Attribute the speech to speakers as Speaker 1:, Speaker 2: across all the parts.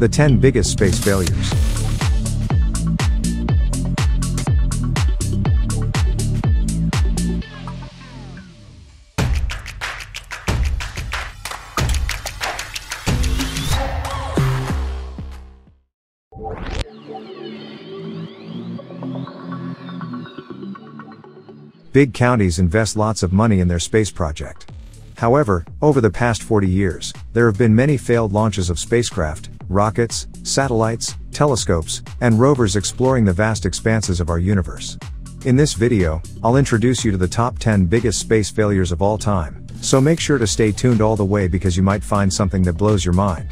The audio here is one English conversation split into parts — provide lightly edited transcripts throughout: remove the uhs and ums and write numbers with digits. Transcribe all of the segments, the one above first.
Speaker 1: The 10 biggest space failures. Big counties invest lots of money in their space project. However, over the past 40 years, there have been many failed launches of spacecraft, rockets, satellites, telescopes, and rovers exploring the vast expanses of our universe. In this video, I'll introduce you to the top 10 biggest space failures of all time, so make sure to stay tuned all the way because you might find something that blows your mind.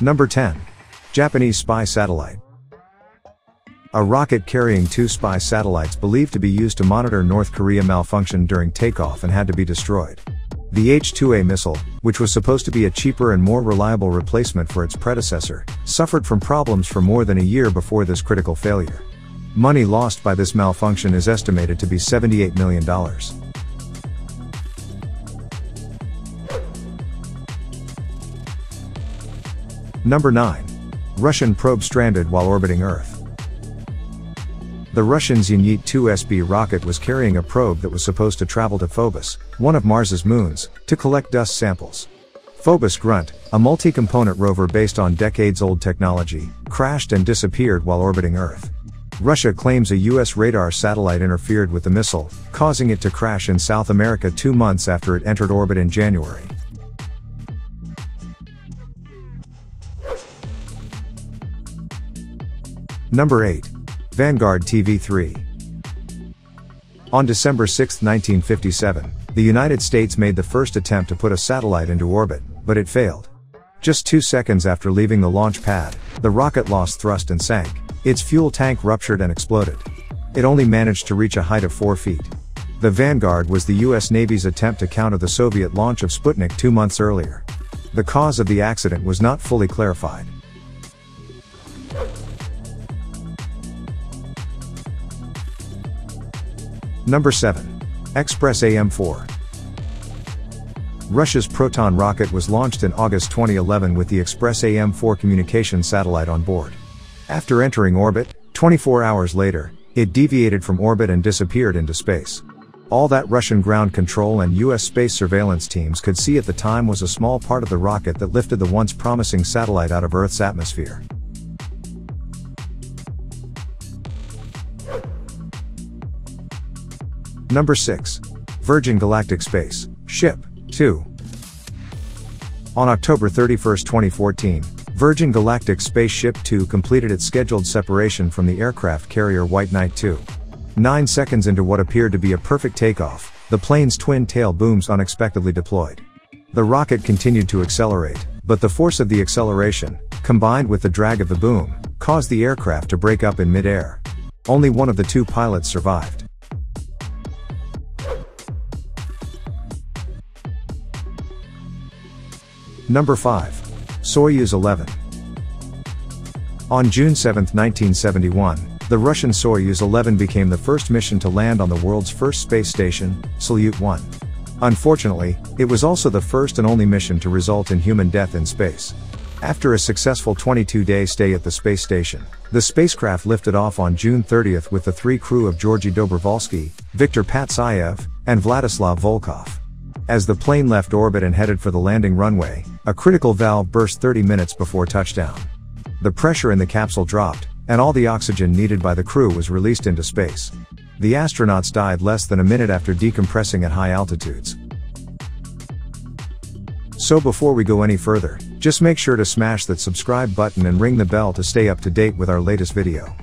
Speaker 1: Number 10. Japanese spy satellite. A rocket carrying 2 spy satellites believed to be used to monitor North Korea malfunctioned during takeoff and had to be destroyed. The H-2A missile, which was supposed to be a cheaper and more reliable replacement for its predecessor, suffered from problems for more than a year before this critical failure. Money lost by this malfunction is estimated to be $78 million. Number 9. Russian probe stranded while orbiting Earth. The Russians' Yunyit-2SB rocket was carrying a probe that was supposed to travel to Phobos, one of Mars's moons, to collect dust samples. Phobos Grunt, a multi-component rover based on decades-old technology, crashed and disappeared while orbiting Earth. Russia claims a U.S. radar satellite interfered with the missile, causing it to crash in South America 2 months after it entered orbit in January. Number 8. Vanguard TV3. On December 6, 1957, the United States made the first attempt to put a satellite into orbit, but it failed. Just 2 seconds after leaving the launch pad, the rocket lost thrust and sank. Its fuel tank ruptured and exploded. It only managed to reach a height of 4 feet. The Vanguard was the U.S. Navy's attempt to counter the Soviet launch of Sputnik 2 months earlier. The cause of the accident was not fully clarified. Number 7. Express AM-4. Russia's Proton rocket was launched in August 2011 with the Express AM-4 communication satellite on board. After entering orbit, 24 hours later, it deviated from orbit and disappeared into space. All that Russian ground control and U.S. space surveillance teams could see at the time was a small part of the rocket that lifted the once promising satellite out of Earth's atmosphere. Number 6. Virgin Galactic SpaceShipTwo. On October 31, 2014, Virgin Galactic SpaceShipTwo completed its scheduled separation from the aircraft carrier White Knight 2. 9 seconds into what appeared to be a perfect takeoff, the plane's twin tail booms unexpectedly deployed. The rocket continued to accelerate, but the force of the acceleration, combined with the drag of the boom, caused the aircraft to break up in mid-air. Only one of the 2 pilots survived. Number 5. Soyuz 11. On June 7, 1971, the Russian Soyuz 11 became the first mission to land on the world's first space station, Salyut 1. Unfortunately, it was also the first and only mission to result in human death in space. After a successful 22-day stay at the space station, the spacecraft lifted off on June 30 with the 3 crew of Georgy Dobrovolsky, Viktor Patsayev, and Vladislav Volkov. As the plane left orbit and headed for the landing runway, a critical valve burst 30 minutes before touchdown. The pressure in the capsule dropped, and all the oxygen needed by the crew was released into space. The astronauts died less than a minute after decompressing at high altitudes. So before we go any further, just make sure to smash that subscribe button and ring the bell to stay up to date with our latest video.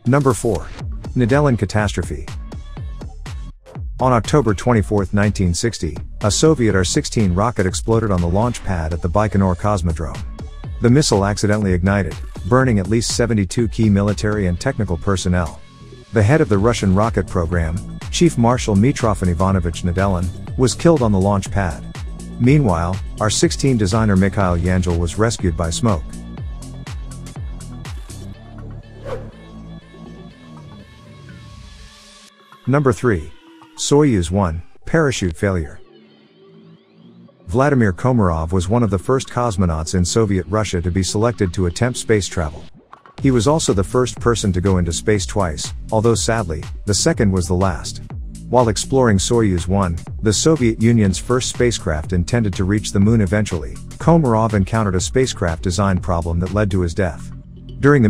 Speaker 1: Number 4. Nedelin catastrophe. On October 24, 1960, a Soviet R-16 rocket exploded on the launch pad at the Baikonur Cosmodrome. The missile accidentally ignited, burning at least 72 key military and technical personnel. The head of the Russian rocket program, Chief Marshal Mitrofan Ivanovich Nedelin, was killed on the launch pad. Meanwhile, R-16 designer Mikhail Yangel was rescued by smoke. Number 3. Soyuz 1, parachute failure. Vladimir Komarov was one of the first cosmonauts in Soviet Russia to be selected to attempt space travel. He was also the first person to go into space twice, although sadly, the second was the last. While exploring Soyuz 1, the Soviet Union's first spacecraft intended to reach the moon eventually, Komarov encountered a spacecraft design problem that led to his death. During the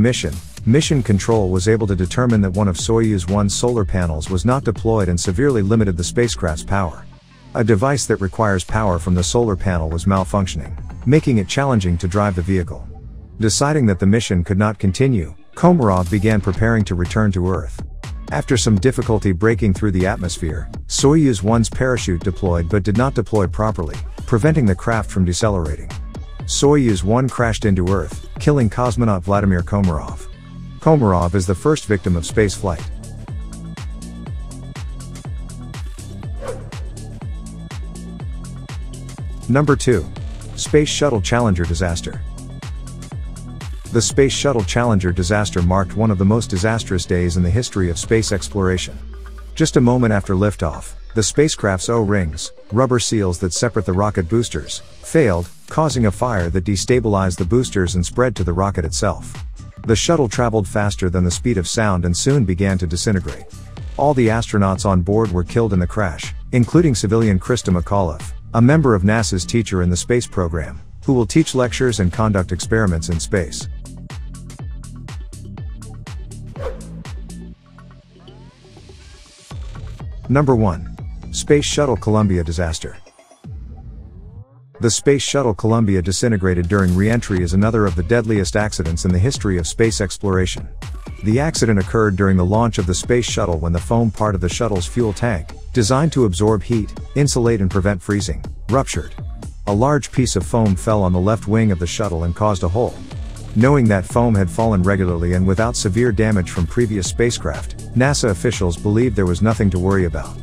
Speaker 1: Mission Control was able to determine that one of Soyuz 1's solar panels was not deployed and severely limited the spacecraft's power. A device that requires power from the solar panel was malfunctioning, making it challenging to drive the vehicle. Deciding that the mission could not continue, Komarov began preparing to return to Earth. After some difficulty breaking through the atmosphere, Soyuz 1's parachute deployed but did not deploy properly, preventing the craft from decelerating. Soyuz 1 crashed into Earth, killing cosmonaut Vladimir Komarov. Komarov is the first victim of spaceflight. Number 2. Space Shuttle Challenger disaster. The Space Shuttle Challenger disaster marked one of the most disastrous days in the history of space exploration. Just a moment after liftoff, the spacecraft's O-rings, rubber seals that separate the rocket boosters, failed, causing a fire that destabilized the boosters and spread to the rocket itself. The shuttle traveled faster than the speed of sound and soon began to disintegrate. All the astronauts on board were killed in the crash, including civilian Krista McAuliffe, a member of NASA's teacher in the space program, who will teach lectures and conduct experiments in space. Number 1. Space Shuttle Columbia disaster. The Space Shuttle Columbia disintegrated during re-entry is another of the deadliest accidents in the history of space exploration. The accident occurred during the launch of the Space Shuttle when the foam part of the shuttle's fuel tank, designed to absorb heat, insulate and prevent freezing, ruptured. A large piece of foam fell on the left wing of the shuttle and caused a hole. Knowing that foam had fallen regularly and without severe damage from previous spacecraft, NASA officials believed there was nothing to worry about.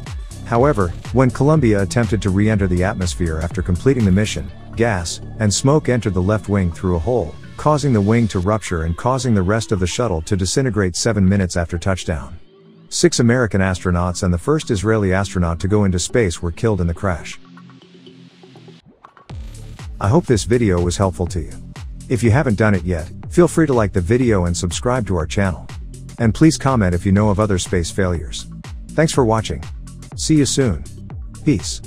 Speaker 1: However, when Columbia attempted to re-enter the atmosphere after completing the mission, gas and smoke entered the left wing through a hole, causing the wing to rupture and causing the rest of the shuttle to disintegrate 7 minutes after touchdown. 6 American astronauts and the first Israeli astronaut to go into space were killed in the crash. I hope this video was helpful to you. If you haven't done it yet, feel free to like the video and subscribe to our channel. And please comment if you know of other space failures. Thanks for watching. See you soon. Peace.